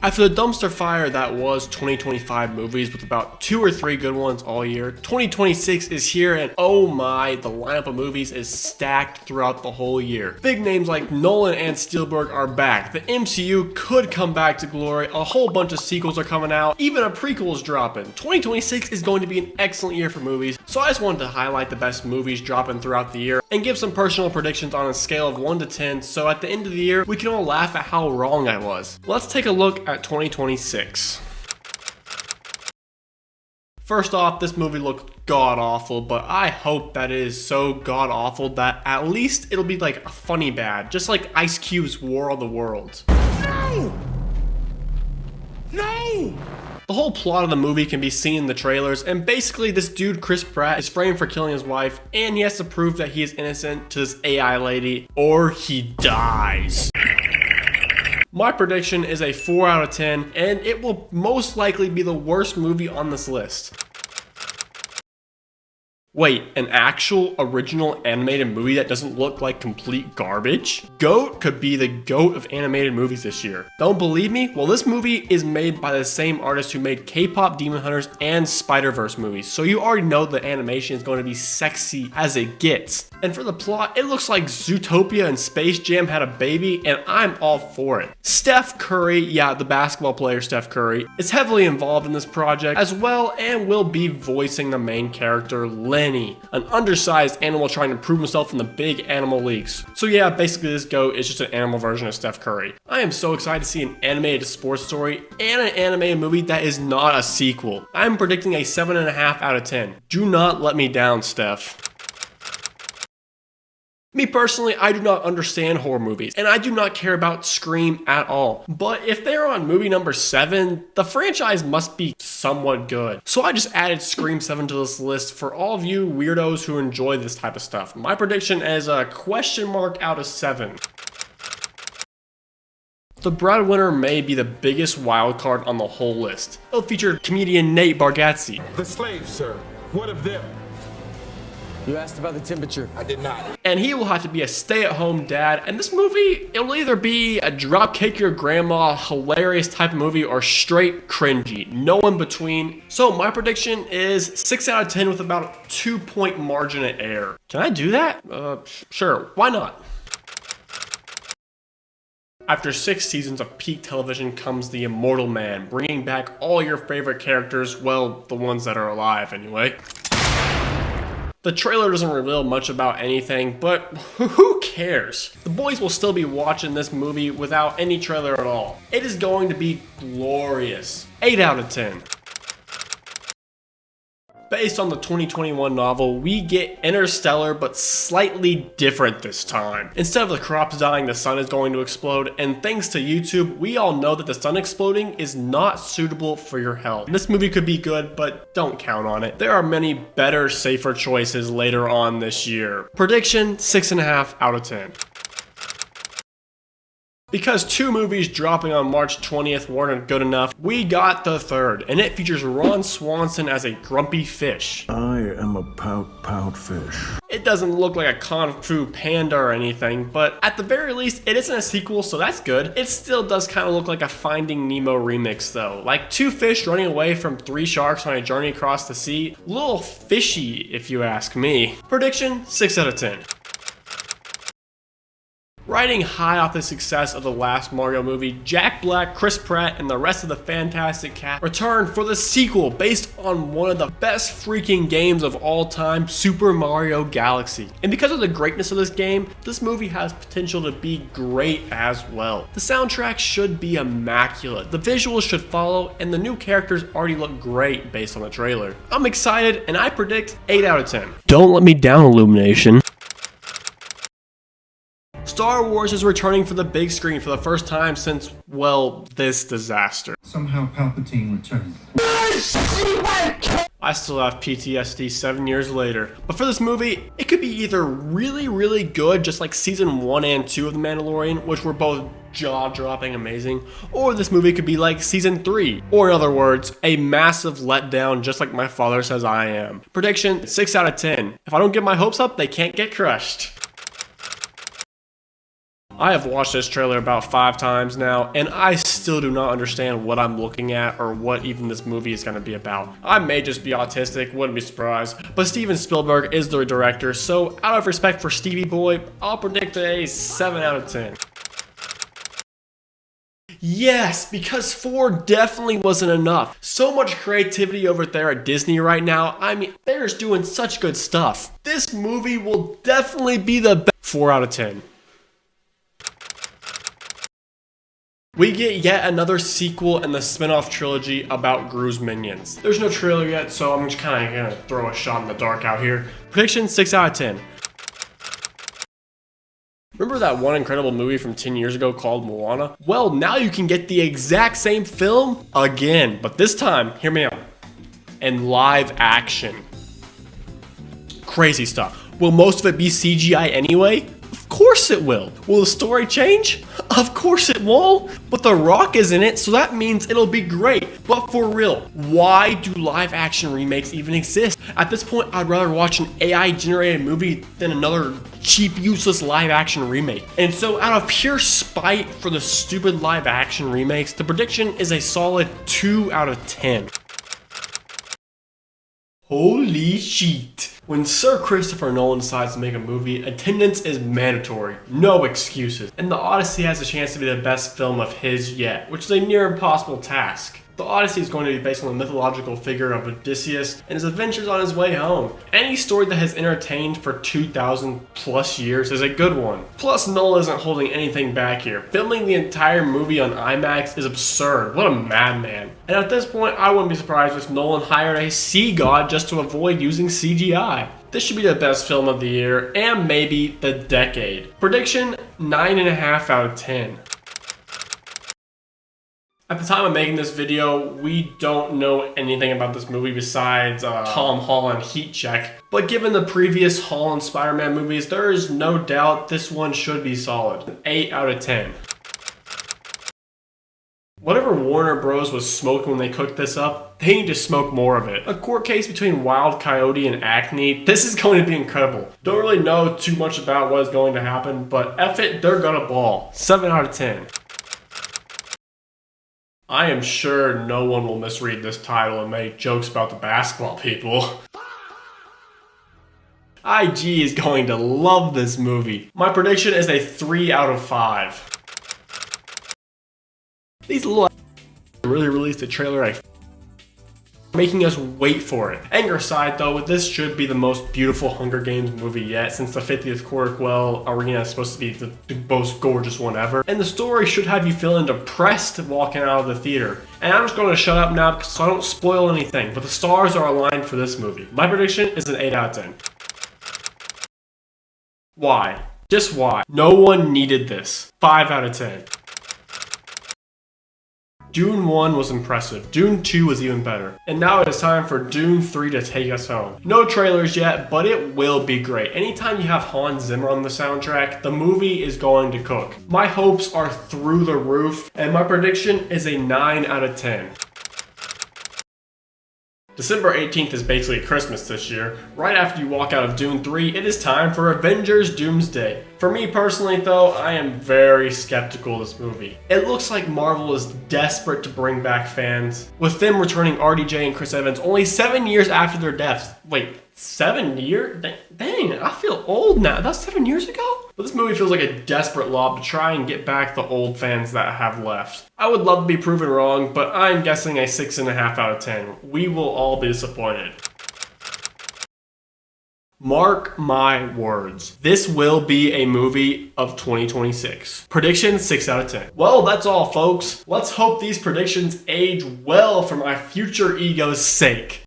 After the dumpster fire that was 2025 movies with about 2 or 3 good ones all year, 2026 is here and oh my, the lineup of movies is stacked throughout the whole year. Big names like Nolan and Spielberg are back, the MCU could come back to glory, a whole bunch of sequels are coming out, even a prequel is dropping. 2026 is going to be an excellent year for movies, so I just wanted to highlight the best movies dropping throughout the year and give some personal predictions on a scale of 1 to 10, so at the end of the year, we can all laugh at how wrong I was. Let's take a look at 2026. First off, this movie looked god-awful, but I hope that it is so god-awful that at least it'll be like a funny bad, just like Ice Cube's War of the Worlds. No! No! The whole plot of the movie can be seen in the trailers, and basically this dude Chris Pratt is framed for killing his wife, and he has to prove that he is innocent to this AI lady, or he dies. My prediction is a 4 out of 10, and it will most likely be the worst movie on this list. Wait, an actual original animated movie that doesn't look like complete garbage? GOAT could be the GOAT of animated movies this year. Don't believe me? Well, this movie is made by the same artist who made K-pop Demon Hunters and Spider-Verse movies, so you already know the animation is going to be sexy as it gets. And for the plot, it looks like Zootopia and Space Jam had a baby, and I'm all for it. Steph Curry, yeah, the basketball player Steph Curry, is heavily involved in this project as well and will be voicing the main character, Lenny, an undersized animal trying to prove himself in the big animal leagues. So yeah, basically this GOAT is just an animal version of Steph Curry. I am so excited to see an animated sports story and an animated movie that is not a sequel. I'm predicting a 7.5 out of 10. Do not let me down, Steph. Me personally, I do not understand horror movies, and I do not care about Scream at all. But if they're on movie number 7, the franchise must be somewhat good. So I just added Scream 7 to this list for all of you weirdos who enjoy this type of stuff. My prediction is a question mark out of 7. The breadwinner may be the biggest wild card on the whole list. It'll feature comedian Nate Bargatze. The slaves, sir. What of them? You asked about the temperature. I did not. And he will have to be a stay-at-home dad, and this movie, it'll either be a dropkick your grandma, hilarious type of movie, or straight cringy. No in between. So my prediction is 6 out of 10 with about a 2-point margin of error. Can I do that? Sure, why not? After 6 seasons of peak television comes the Immortal Man, bringing back all your favorite characters, well, the ones that are alive anyway. The trailer doesn't reveal much about anything, but who cares? The boys will still be watching this movie without any trailer at all. It is going to be glorious. 8 out of 10. Based on the 2021 novel, we get Interstellar, but slightly different this time. Instead of the crops dying, the sun is going to explode, and thanks to YouTube, we all know that the sun exploding is not suitable for your health. This movie could be good, but don't count on it. There are many better, safer choices later on this year. Prediction, 6.5 out of 10. Because 2 movies dropping on March 20th weren't good enough, we got the third, and it features Ron Swanson as a grumpy fish. I am a pout fish. It doesn't look like a Kung Fu Panda or anything, but at the very least, it isn't a sequel, so that's good. It still does kind of look like a Finding Nemo remix though. Like 2 fish running away from 3 sharks on a journey across the sea. A little fishy, if you ask me. Prediction, 6 out of 10. Riding high off the success of the last Mario movie, Jack Black, Chris Pratt, and the rest of the fantastic cast return for the sequel based on one of the best freaking games of all time, Super Mario Galaxy. And because of the greatness of this game, this movie has potential to be great as well. The soundtrack should be immaculate, the visuals should follow, and the new characters already look great based on the trailer. I'm excited, and I predict 8 out of 10. Don't let me down, Illumination. Star Wars is returning for the big screen for the first time since, well, this disaster. Somehow Palpatine returned. I still have PTSD 7 years later. But for this movie, it could be either really, really good, just like season 1 and 2 of The Mandalorian, which were both jaw-dropping amazing, or this movie could be like season 3, or in other words, a massive letdown just like my father says I am. Prediction, 6 out of 10. If I don't get my hopes up, they can't get crushed. I have watched this trailer about 5 times now, and I still do not understand what I'm looking at or what even this movie is going to be about. I may just be autistic, wouldn't be surprised, but Steven Spielberg is the director, so out of respect for Stevie Boy, I'll predict a 7 out of 10. Yes, because 4 definitely wasn't enough. So much creativity over there at Disney right now. I mean, they're just doing such good stuff. This movie will definitely be the best. 4 out of 10. We get yet another sequel in the spin-off trilogy about Gru's minions. There's no trailer yet, so I'm just kind of gonna throw a shot in the dark out here. Prediction, 6 out of 10. Remember that one incredible movie from 10 years ago called Moana? Well, now you can get the exact same film again, but this time, hear me out, in live action. Crazy stuff. Will most of it be CGI anyway? Of course it will. Will the story change? Of course it won't. But The Rock is in it, so that means it'll be great. But for real, why do live action remakes even exist? At this point, I'd rather watch an AI generated movie than another cheap, useless live action remake. And so out of pure spite for the stupid live action remakes, the prediction is a solid 2 out of 10. Holy shit. When Sir Christopher Nolan decides to make a movie, attendance is mandatory, no excuses. And The Odyssey has a chance to be the best film of his yet, which is a near impossible task. The Odyssey is going to be based on the mythological figure of Odysseus and his adventures on his way home. Any story that has entertained for 2,000 plus years is a good one. Plus, Nolan isn't holding anything back here. Filming the entire movie on IMAX is absurd. What a madman. And at this point, I wouldn't be surprised if Nolan hired a sea god just to avoid using CGI. This should be the best film of the year and maybe the decade. Prediction, 9.5 out of 10. At the time of making this video, we don't know anything about this movie besides Tom Holland heat check. But given the previous Holland Spider-Man movies, there is no doubt this one should be solid. An 8 out of 10. Whatever Warner Bros was smoking when they cooked this up, they need to smoke more of it. A court case between Wild Coyote and Acne, this is going to be incredible. Don't really know too much about what is going to happen, but F it, they're gonna ball. 7 out of 10. I am sure no one will misread this title and make jokes about the basketball people. IG is going to love this movie. My prediction is a 3 out of 5. These little really released a trailer making us wait for it. Anger aside though, this should be the most beautiful Hunger Games movie yet, since the 50th Coraquel Arena is supposed to be the most gorgeous one ever. And the story should have you feeling depressed walking out of the theater. And I'm just going to shut up now so I don't spoil anything, but the stars are aligned for this movie. My prediction is an 8 out of 10. Why? Just why? No one needed this. 5 out of 10. Dune 1 was impressive, Dune 2 was even better, and now it is time for Dune 3 to take us home. No trailers yet, but it will be great. Anytime you have Hans Zimmer on the soundtrack, the movie is going to cook. My hopes are through the roof, and my prediction is a 9 out of 10. December 18th is basically Christmas this year. Right after you walk out of Dune 3, it is time for Avengers Doomsday. For me personally though, I am very skeptical of this movie. It looks like Marvel is desperate to bring back fans, with them returning RDJ and Chris Evans only 7 years after their deaths. Wait, 7 years? Dang, I feel old now. That's 7 years ago? But this movie feels like a desperate lob to try and get back the old fans that have left. I would love to be proven wrong, but I'm guessing a 6.5 out of 10. We will all be disappointed. Mark my words. This will be a movie of 2026. Prediction, 6 out of 10. Well, that's all, folks. Let's hope these predictions age well for my future ego's sake.